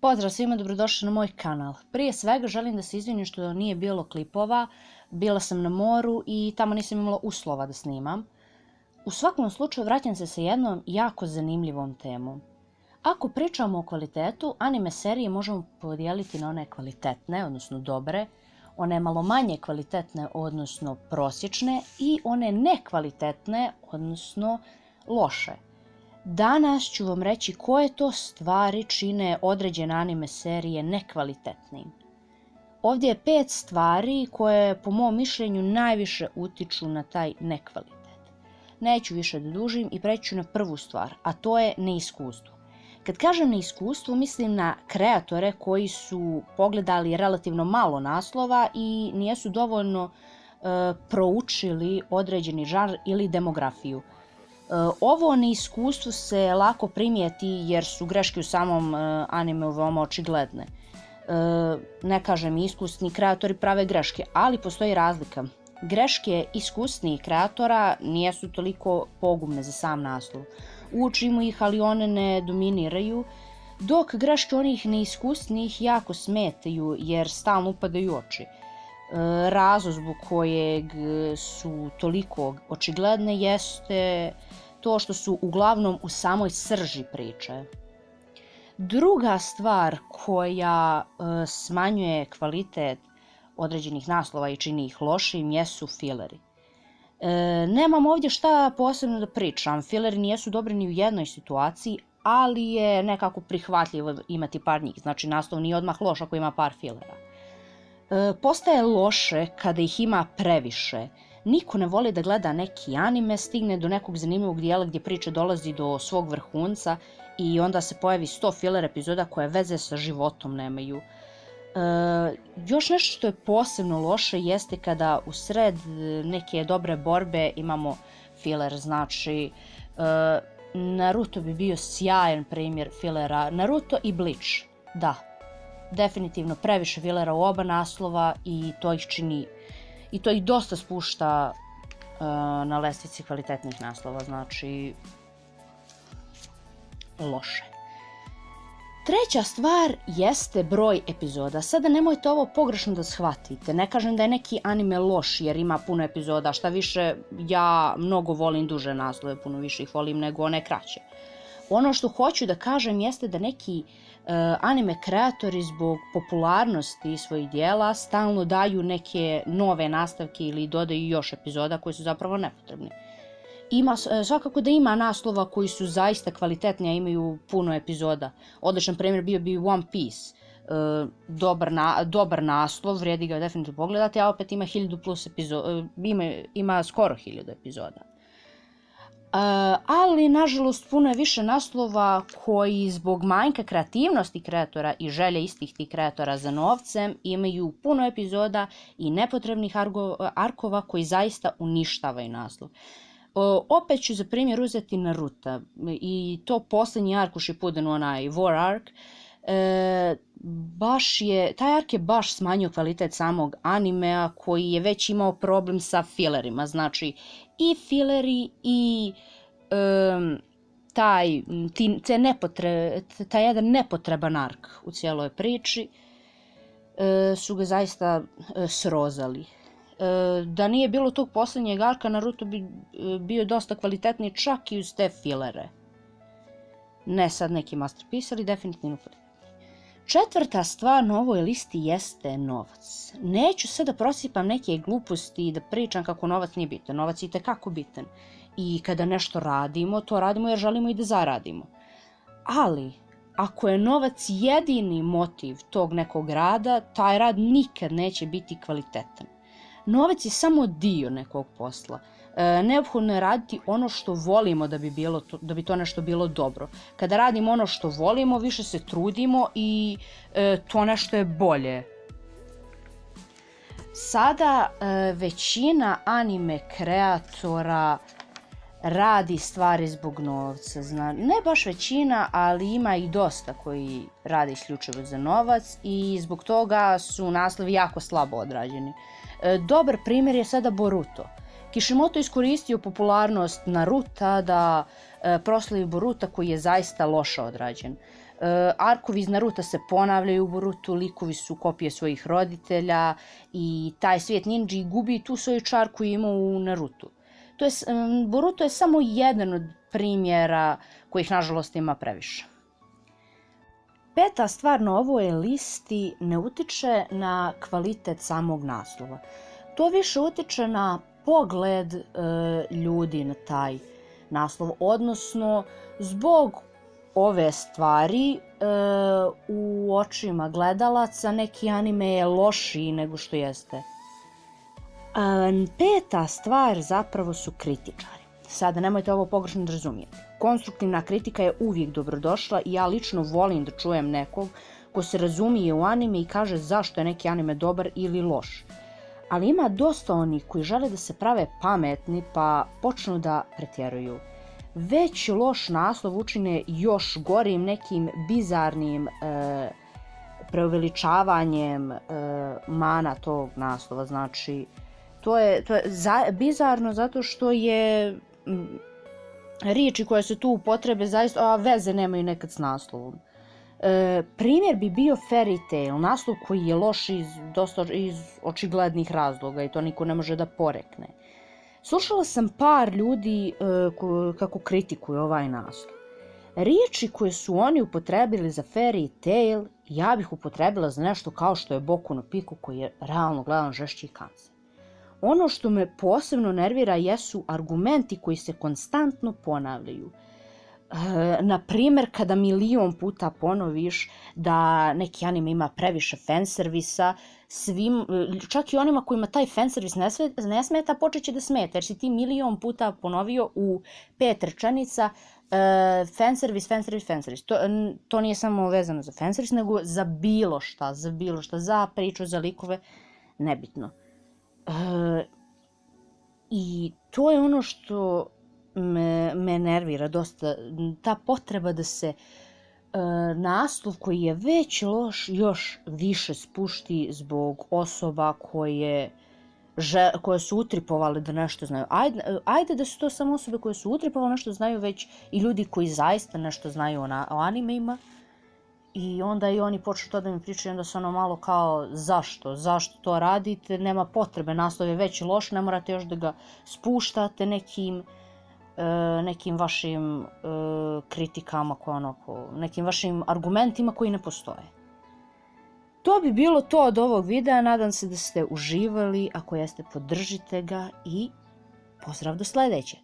Pozdrav svima, dobrodošli na moj kanal. Prije svega želim da se izvinim što nije bilo klipova, bila sam na moru i tamo nisam imala uslova da snimam. U svakom slučaju vraćam se sa jednom jako zanimljivom temom. Ako pričamo o kvalitetu, anime serije možemo podijeliti na one kvalitetne, odnosno dobre, one malo manje kvalitetne, odnosno prosječne i one nekvalitetne, odnosno loše. Danas ću vam reći koje to stvari čine određene anime serije nekvalitetnim. Ovdje je 5 stvari koje po mom mišljenju najviše utiču na taj nekvalitet. Neću više da dužim i preći ću na prvu stvar, a to je neiskustvo. Kad kažem neiskustvo, mislim na kreatore koji su pogledali relativno malo naslova i nisu dovoljno proučili određeni žanr ili demografiju. Ovo neiskustvo se lako primijeti jer su greške u samom animeu veoma očigledne. Ne kažem iskusni kreatori prave greške, ali postoji razlika. Greške iskusnijih kreatora nisu toliko pogubne za sam naslov. Učimo ih, ali one ne dominiraju, dok greške onih neiskusnijih jako smetaju jer stalno upadaju u oči. Razlog zbog kojeg su toliko očigledne jeste to što su uglavnom u samoj srži priče. Druga stvar koja smanjuje kvalitet određenih naslova i čini ih lošim jesu fileri. Nemam ovdje šta posebno da pričam, fileri nisu dobri ni u jednoj situaciji, ali je nekako prihvatljivo imati par njih, znači naslov nije odmah loš ako ima par filera. Postaje loše kada ih ima previše. Niko ne voli da gleda neki anime, stigne do nekog zanimljivog dijela gdje priča dolazi do svog vrhunca i onda se pojavi 100 filler epizoda koje veze sa životom nemaju. Još nešto što je posebno loše jeste kada u sred neke dobre borbe imamo filler, znači Naruto bi bio sjajan primjer fillera, Naruto i Bleach, da, definitivno previše fillera u oba naslova i to ih čini, i to ih dosta spušta na lestvici kvalitetnih naslova, znači loše. Treća stvar jeste broj epizoda. Sada nemojte ovo pogrešno da shvatite. Ne kažem da je neki anime loš jer ima puno epizoda. Šta više, ja mnogo volim duže naslove, puno više ih volim nego one kraće. Ono što hoću da kažem jeste da neki anime kreatori zbog popularnosti svojih dijela stalno daju neke nove nastavke ili dodaju još epizoda koji su zapravo nepotrebni. Svakako da ima naslova koji su zaista kvalitetni, a imaju puno epizoda. Odličan primjer bio bi One Piece. Dobar naslov, vrijedi ga definitivno pogledati, a opet ima 1000 plus epizoda, ima skoro 1000 epizoda. Ali nažalost puno je više naslova koji zbog manjka kreativnosti kreatora i želje istih tih kreatora za novcem imaju puno epizoda i nepotrebnih arkova koji zaista uništavaju naslov. Opet ću za primjer uzeti Naruto i to posljednji ark u Shippudenu, onaj War ark. Taj ark je baš smanjio kvalitet samog animea koji je već imao problem sa filerima, znači i fileri i taj jedan nepotreban ark u cijeloj priči su ga zaista srozali. Da nije bilo tog posljednjeg arka, Naruto bi bio dosta kvalitetniji čak i uz te filere. Ne sad neki masterpiece, ali definitivno kvalitetniji. Četvrta stvar na ovoj listi jeste novac. Neću sad da prosipam neke gluposti i da pričam kako novac nije bitan. Novac je itekako bitan. I kada nešto radimo, to radimo jer želimo i da zaradimo. Ali, ako je novac jedini motiv tog nekog rada, taj rad nikad neće biti kvalitetan. Novac je samo dio nekog posla. Neophodno je raditi ono što volimo da bi to nešto bilo dobro. Kada radimo ono što volimo, više se trudimo i to nešto je bolje. Sada većina anime kreatora radi stvari zbog novca. Ne baš većina, ali ima i dosta koji rade isključivo za novac i zbog toga su naslovi jako slabo odrađeni. Dobar primjer je sada Boruto. Kishimoto iskoristio popularnost Naruta da proslavi Boruta koji je zaista loše odrađen. Arkovi iz Naruta se ponavljaju u Borutu, likovi su kopije svojih roditelja i taj svijet ninja gubi tu svoju čar koju ima u Narutu. Boruto je samo jedan od primjera kojih nažalost ima previše. Peta stvar na ovoj listi ne utiče na kvalitet samog naslova. To više utiče na pogled ljudi na taj naslov, odnosno zbog ove stvari u očima gledalaca neki anime je lošiji nego što jeste. Peta stvar zapravo su kritičari. Sada nemojte ovo pogrešno da razumijete. Konstruktivna kritika je uvijek dobrodošla i ja lično volim da čujem nekog ko se razumije u anime i kaže zašto je neki anime dobar ili loš. Ali ima dosta onih koji žele da se prave pametni pa počnu da pretjeruju. Već loš naslov učine još gorim nekim bizarnim preuveličavanjem mana tog naslova. Znači, to je bizarno zato što je riječi koje se tu upotrebe zaista veze nemaju nekad s naslovom. Primjer bi bio Fairy Tail, naslov koji je loš iz očiglednih razloga i to niko ne može da porekne. Slušala sam par ljudi kako kritikuju ovaj naslov. Riječi koje su oni upotrebili za Fairy Tail, ja bih upotrebila za nešto kao što je Boku no Pico, koji je realno gledan žešći kancer. Ono što me posebno nervira jesu argumenti koji se konstantno ponavljaju. Na primjer, kada milion puta ponoviš da neki anime ima previše fanservisa, čak i onima kojima taj fanservis ne smeta, počet će da smeta, jer si ti milion puta ponovio u 5 rečenica fanservis. To nije samo vezano za fanservis, nego za bilo šta, za priču, za likove, nebitno. I to je ono što me nervira dosta, ta potreba da se naslov koji je već loš još više spušti zbog osoba koje su utripovali da nešto znaju. Ajde da su to samo osobe koje su utripovali nešto znaju, već i ljudi koji zaista nešto znaju o animeima. I onda i oni počnu to da mi pričaju, onda su ono malo kao zašto to radite, nema potrebe, naslov je već loš, ne morate još da ga spuštate nekim vašim kritikama, nekim vašim argumentima koji ne postoje. To bi bilo to od ovog videa, nadam se da ste uživali, ako jeste podržite ga i pozdrav do sljedećeg.